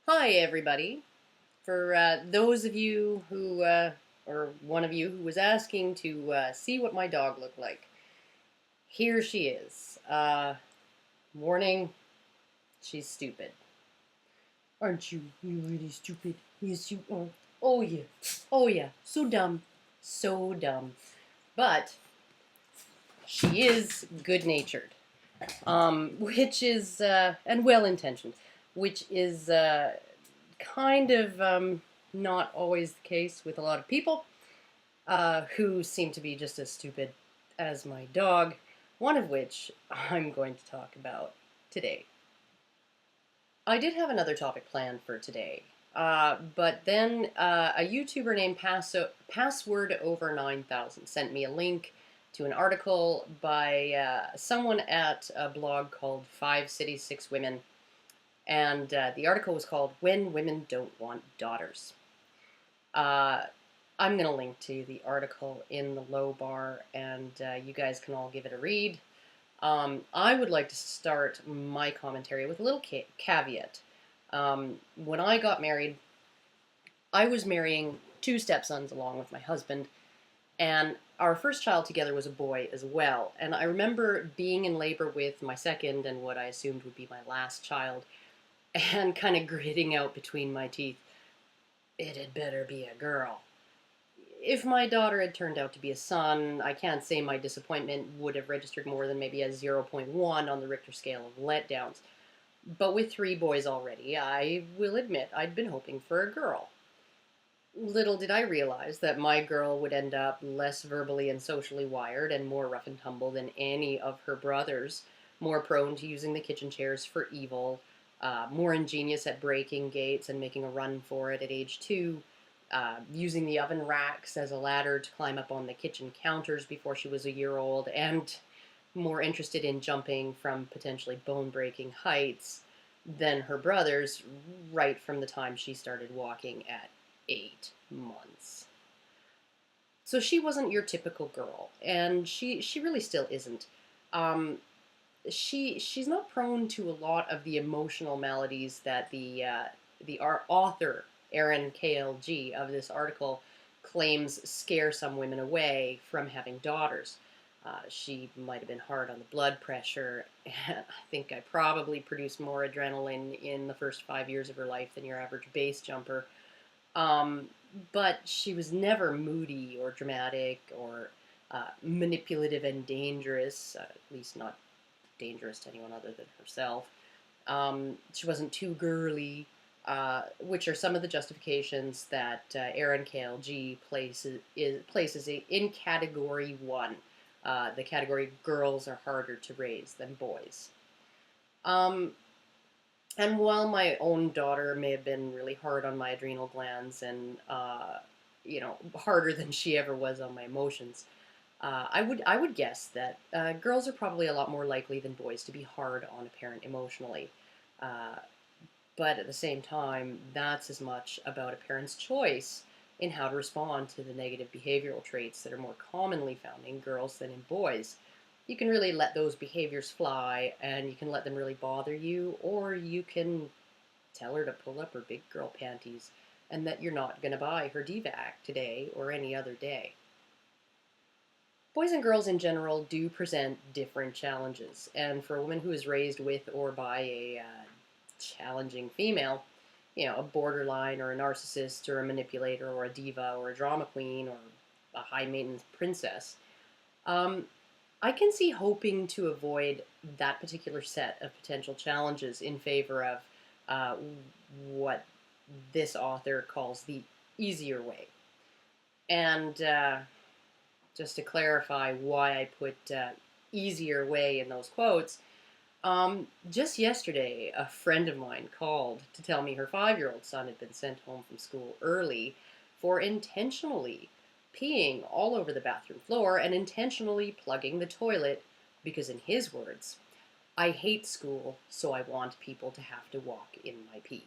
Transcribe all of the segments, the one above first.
Hi, everybody. For those of you who, or one of you who was asking to see what my dog looked like, here she is. Warning, she's stupid. Aren't you? You really stupid. Yes, you are. Oh, yeah. Oh, yeah. So dumb. So dumb. But she is good natured, which is, and well intentioned, which is kind of not always the case with a lot of people who seem to be just as stupid as my dog, one of which I'm going to talk about today. I did have another topic planned for today, but then a YouTuber named Password Over 9000 sent me a link to an article by someone at a blog called Five Cities, Six Women, and the article was called When Women Don't Want Daughters. Uh, I'm going to link to the article in the low bar, and you guys can all give it a read. I would like to start my commentary with a little caveat. When I got married, I was marrying two stepsons along with my husband, and our first child together was a boy as well. And I remember being in labor with my second and what I assumed would be my last child, and kind of gritting out between my teeth, it had better be a girl. If my daughter had turned out to be a son, I can't say my disappointment would have registered more than maybe a zero point 0.1 on the Richter scale of letdowns. But with three boys already, I will admit I'd been hoping for a girl. Little did I realize that my girl would end up less verbally and socially wired and more rough and tumble than any of her brothers, more prone to using the kitchen chairs for evil, more ingenious at breaking gates and making a run for it at age 2, using the oven racks as a ladder to climb up on the kitchen counters before she was a year old, and more interested in jumping from potentially bone breaking heights than her brothers right from the time she started walking at 8 months. So she wasn't your typical girl, and she really still isn't. Um, she's not prone to a lot of the emotional maladies that the author Erin KLG of this article claims scare some women away from having daughters. She might have been hard on the blood pressure. I think I probably produced more adrenaline in the first 5 years of her life than your average base jumper. Um, but she was never moody or dramatic or manipulative and dangerous, at least not dangerous to anyone other than herself. She wasn't too girly, which are some of the justifications that Aaron KLG places in category one, the category girls are harder to raise than boys. Um, and while my own daughter may have been really hard on my adrenal glands and harder than she ever was on my emotions, I would guess that girls are probably a lot more likely than boys to be hard on a parent emotionally. Uh, but at the same time, that's as much about a parent's choice in how to respond to the negative behavioral traits that are more commonly found in girls than in boys. You can really let those behaviors fly and you can let them really bother you, or you can tell her to pull up her big girl panties and that you're not going to buy her DVAC today or any other day. Boys and girls in general do present different challenges, and for a woman who is raised with or by a challenging female, a borderline or a narcissist or a manipulator or a diva or a drama queen or a high maintenance princess, um, I can see hoping to avoid that particular set of potential challenges in favor of uh, what this author calls the easier way. And just to clarify why I put easier way in those quotes, just yesterday, a friend of mine called to tell me her 5-year-old son had been sent home from school early for intentionally peeing all over the bathroom floor and intentionally plugging the toilet because, in his words, I hate school, so I want people to have to walk in my pee.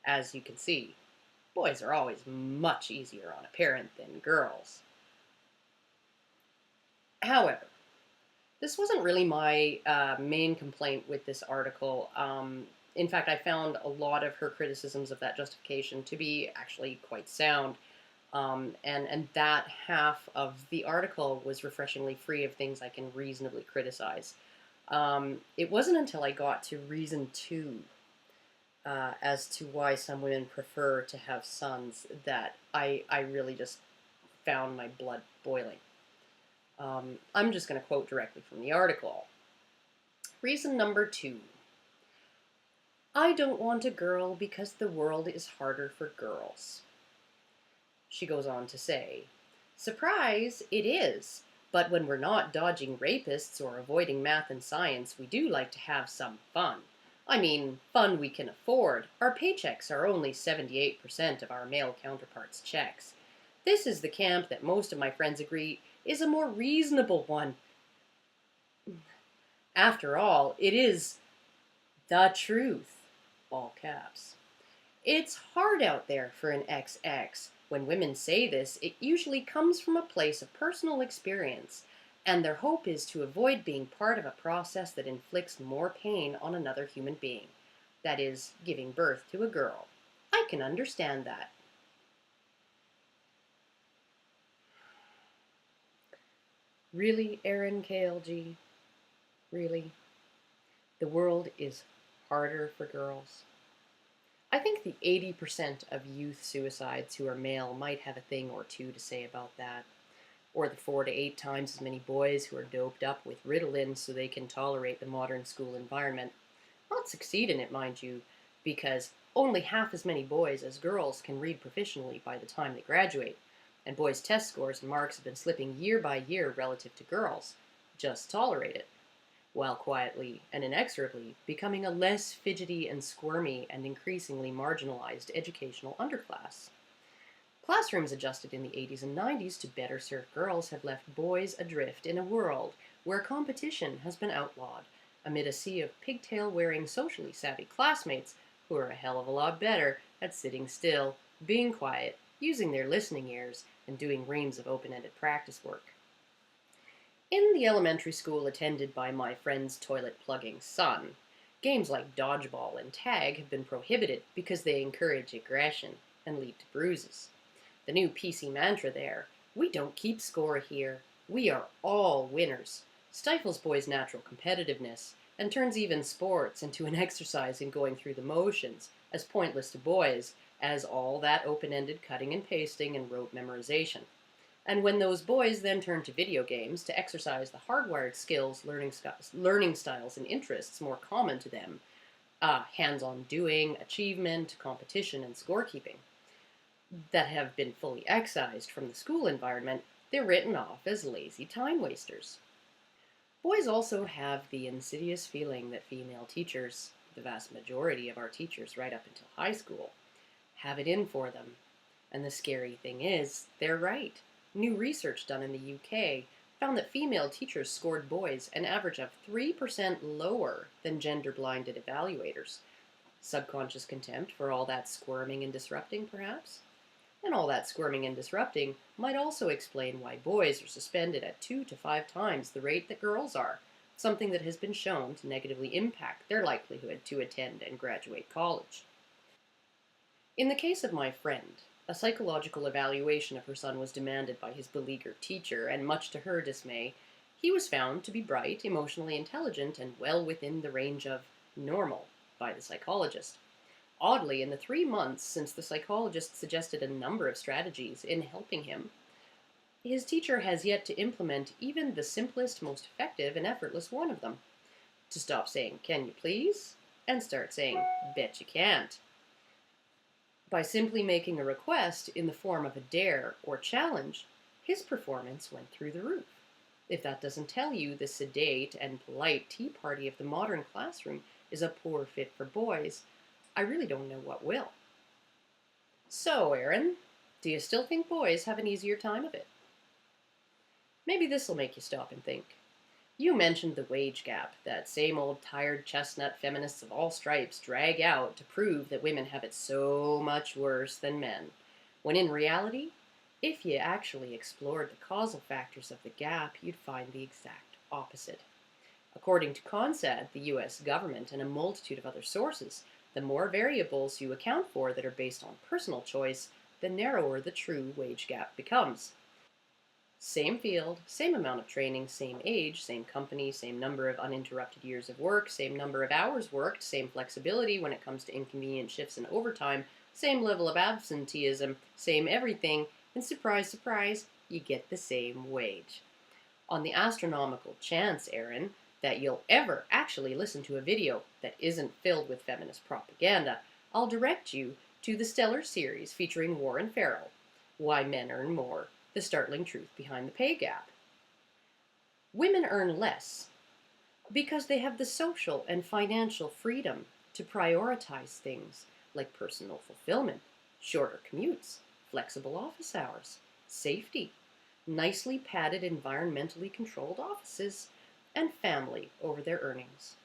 As you can see, boys are always much easier on a parent than girls. However, This wasn't really my main complaint with this article. In fact, I found a lot of her criticisms of that justification to be actually quite sound. And that half of the article was refreshingly free of things I can reasonably criticize. It wasn't until I got to reason two as to why some women prefer to have sons that I really just found my blood boiling. I'm just going to quote directly from the article. Reason number two. I don't want a girl because the world is harder for girls. She goes on to say, surprise, it is. But when we're not dodging rapists or avoiding math and science, we do like to have some fun. I mean, fun we can afford. Our paychecks are only 78% of our male counterparts' checks. This is the camp that most of my friends agree is a more reasonable one. After all, it is the truth. All caps. It's hard out there for an XX. When women say this, it usually comes from a place of personal experience, and their hope is to avoid being part of a process that inflicts more pain on another human being. That is, giving birth to a girl. I can understand that. Really, Aaron KLG? Really? The world is harder for girls? I think the 80% of youth suicides who are male might have a thing or two to say about that. Or the 4 to 8 times as many boys who are doped up with Ritalin so they can tolerate the modern school environment. Not succeed in it, mind you, because only half as many boys as girls can read proficiently by the time they graduate, and boys' test scores and marks have been slipping year by year relative to girls. Just tolerate it, while quietly and inexorably becoming a less fidgety and squirmy and increasingly marginalized educational underclass. Classrooms adjusted in the 80s and 90s to better serve girls have left boys adrift in a world where competition has been outlawed, amid a sea of pigtail-wearing socially savvy classmates who are a hell of a lot better at sitting still, being quiet, using their listening ears, and doing reams of open-ended practice work. In the elementary school attended by my friend's toilet-plugging son, games like dodgeball and tag have been prohibited because they encourage aggression and lead to bruises. The new PC mantra there, we don't keep score here, we are all winners, stifles boys' natural competitiveness and turns even sports into an exercise in going through the motions, as pointless to boys as all that open-ended cutting and pasting and rote memorization. And when those boys then turn to video games to exercise the hardwired skills, learning styles, and interests more common to them, hands-on doing, achievement, competition, and scorekeeping, that have been fully excised from the school environment, they're written off as lazy time wasters. Boys also have the insidious feeling that female teachers, the vast majority of our teachers right up until high school, have it in for them. And the scary thing is, they're right. New research done in the UK found that female teachers scored boys an average of 3% lower than gender-blinded evaluators. Subconscious contempt for all that squirming and disrupting, perhaps? And all that squirming and disrupting might also explain why boys are suspended at 2 to 5 times the rate that girls are, something that has been shown to negatively impact their likelihood to attend and graduate college. In the case of my friend, a psychological evaluation of her son was demanded by his beleaguered teacher, and much to her dismay, he was found to be bright, emotionally intelligent, and well within the range of normal by the psychologist. Oddly, in the 3 months since the psychologist suggested a number of strategies in helping him, his teacher has yet to implement even the simplest, most effective, and effortless one of them: to stop saying, "Can you please?" and start saying, "Bet you can't." By simply making a request in the form of a dare or challenge, his performance went through the roof. If that doesn't tell you the sedate and polite tea party of the modern classroom is a poor fit for boys, I really don't know what will. So, Aaron, do you still think boys have an easier time of it? Maybe this'll make you stop and think. You mentioned the wage gap that same old tired chestnut feminists of all stripes drag out to prove that women have it so much worse than men, when in reality, if you actually explored the causal factors of the gap, you'd find the exact opposite. According to CONSAD, the US government, and a multitude of other sources, the more variables you account for that are based on personal choice, the narrower the true wage gap becomes. Same field, same amount of training, same age, same company, same number of uninterrupted years of work, same number of hours worked, same flexibility when it comes to inconvenient shifts and overtime, same level of absenteeism, same everything, and surprise, surprise, you get the same wage. On the astronomical chance, Aaron, that you'll ever actually listen to a video that isn't filled with feminist propaganda, I'll direct you to the stellar series featuring Warren Farrell, Why Men Earn More, the startling truth behind the pay gap. Women earn less because they have the social and financial freedom to prioritize things like personal fulfillment, shorter commutes, flexible office hours, safety, nicely padded, environmentally controlled offices, and family over their earnings.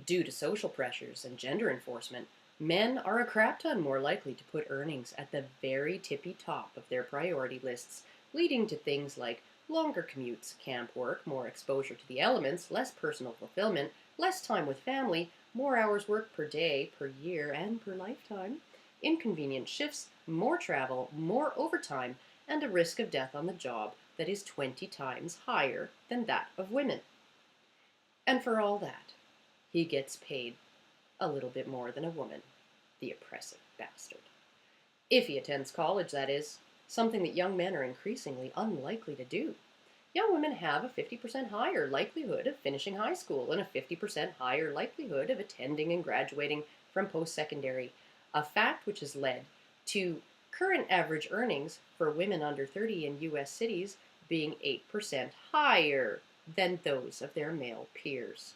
Due to social pressures and gender enforcement, men are a crap ton more likely to put earnings at the very tippy top of their priority lists, leading to things like longer commutes, camp work, more exposure to the elements, less personal fulfillment, less time with family, more hours worked per day, per year, and per lifetime, inconvenient shifts, more travel, more overtime, and a risk of death on the job that is 20 times higher than that of women. And for all that, he gets paid a little bit more than a woman, the oppressive bastard. If he attends college, that is, something that young men are increasingly unlikely to do. Young women have a 50% higher likelihood of finishing high school and a 50% higher likelihood of attending and graduating from post-secondary, a fact which has led to current average earnings for women under 30 in U.S. cities being 8% higher than those of their male peers.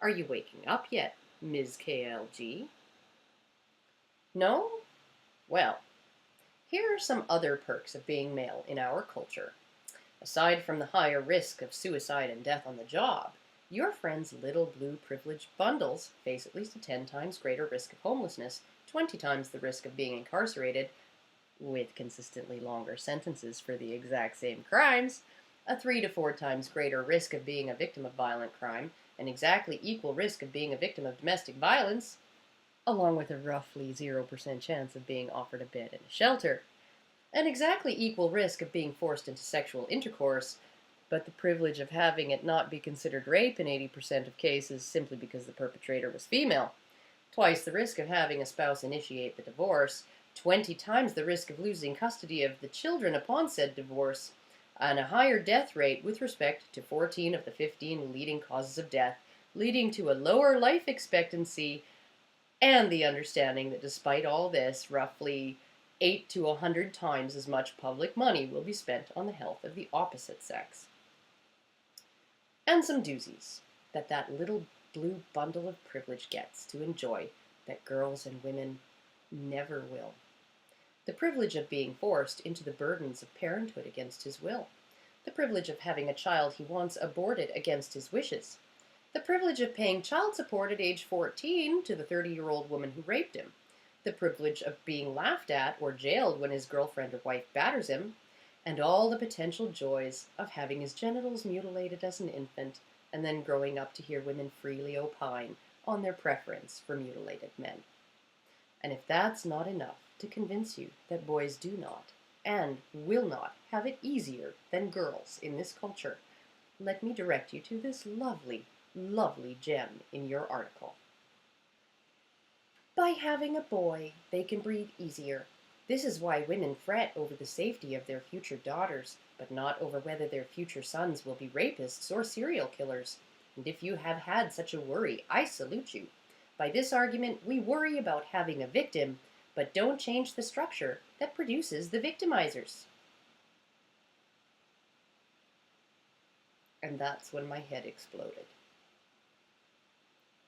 Are you waking up yet, Ms. KLG? No? Well, here are some other perks of being male in our culture. Aside from the higher risk of suicide and death on the job, your friend's little blue privileged bundles face at least a 10 times greater risk of homelessness, 20 times the risk of being incarcerated, with consistently longer sentences for the exact same crimes, a 3 to 4 times greater risk of being a victim of violent crime, an exactly equal risk of being a victim of domestic violence, along with a roughly 0% chance of being offered a bed in a shelter, an exactly equal risk of being forced into sexual intercourse, but the privilege of having it not be considered rape in 80% of cases simply because the perpetrator was female, twice the risk of having a spouse initiate the divorce, 20 times the risk of losing custody of the children upon said divorce, and a higher death rate with respect to 14 of the 15 leading causes of death, leading to a lower life expectancy, and the understanding that despite all this, roughly 8 to 100 times as much public money will be spent on the health of the opposite sex. And some doozies that little blue bundle of privilege gets to enjoy that girls and women never will. The privilege of being forced into the burdens of parenthood against his will. The privilege of having a child he wants aborted against his wishes. The privilege of paying child support at age 14 to the 30-year-old woman who raped him. The privilege of being laughed at or jailed when his girlfriend or wife batters him. And all the potential joys of having his genitals mutilated as an infant and then growing up to hear women freely opine on their preference for mutilated men. And if that's not enough to convince you that boys do not and will not have it easier than girls in this culture, let me direct you to this lovely, lovely gem in your article. By having a boy, they can breathe easier. This is why women fret over the safety of their future daughters, but not over whether their future sons will be rapists or serial killers. And if you have had such a worry, I salute you. By this argument, we worry about having a victim, but don't change the structure that produces the victimizers. And that's when my head exploded.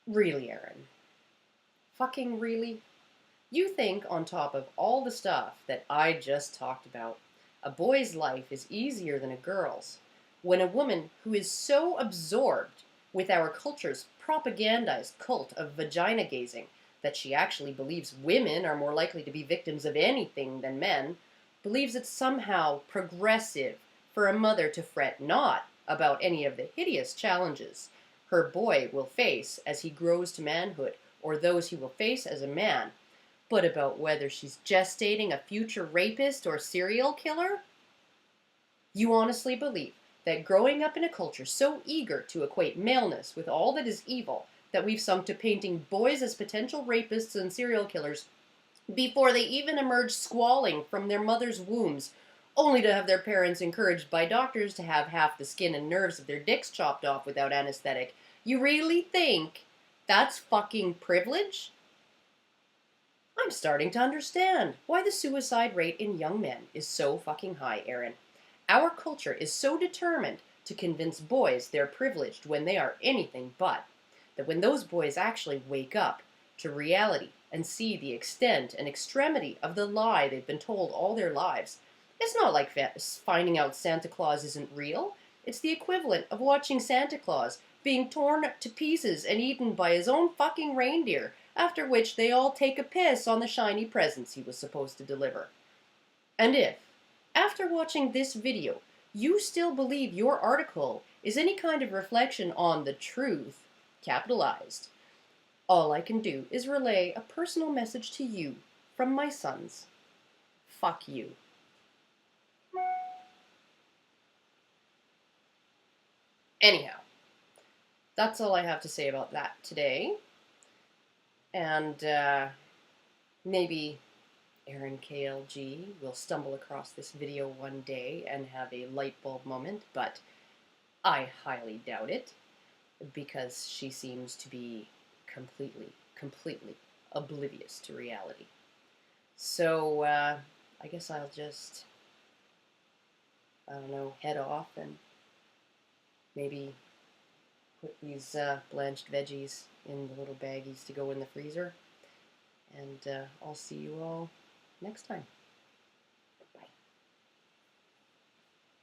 Really, Aaron? Fucking really? You think, on top of all the stuff that I just talked about, a boy's life is easier than a girl's, when a woman who is so absorbed with our culture's propagandized cult of vagina gazing that she actually believes women are more likely to be victims of anything than men, believes it's somehow progressive for a mother to fret not about any of the hideous challenges her boy will face as he grows to manhood, or those he will face as a man, but about whether she's gestating a future rapist or serial killer? You honestly believe that growing up in a culture so eager to equate maleness with all that is evil that we've sunk to painting boys as potential rapists and serial killers before they even emerge squalling from their mother's wombs, only to have their parents encouraged by doctors to have half the skin and nerves of their dicks chopped off without anesthetic? You really think that's fucking privilege? I'm starting to understand why the suicide rate in young men is so fucking high, Aaron. Our culture is so determined to convince boys they're privileged when they are anything but, that when those boys actually wake up to reality and see the extent and extremity of the lie they've been told all their lives, it's not like finding out Santa Claus isn't real. It's the equivalent of watching Santa Claus being torn to pieces and eaten by his own fucking reindeer, after which they all take a piss on the shiny presents he was supposed to deliver. And if, after watching this video, you still believe your article is any kind of reflection on the truth, capitalized, all I can do is relay a personal message to you from my sons. Fuck you. Anyhow, that's all I have to say about that today. And maybe Aaron KLG will stumble across this video one day and have a light bulb moment, but I highly doubt it, because she seems to be completely oblivious to reality. So, I guess I'll just, I don't know, head off and maybe put these blanched veggies in the little baggies to go in the freezer. And I'll see you all next time.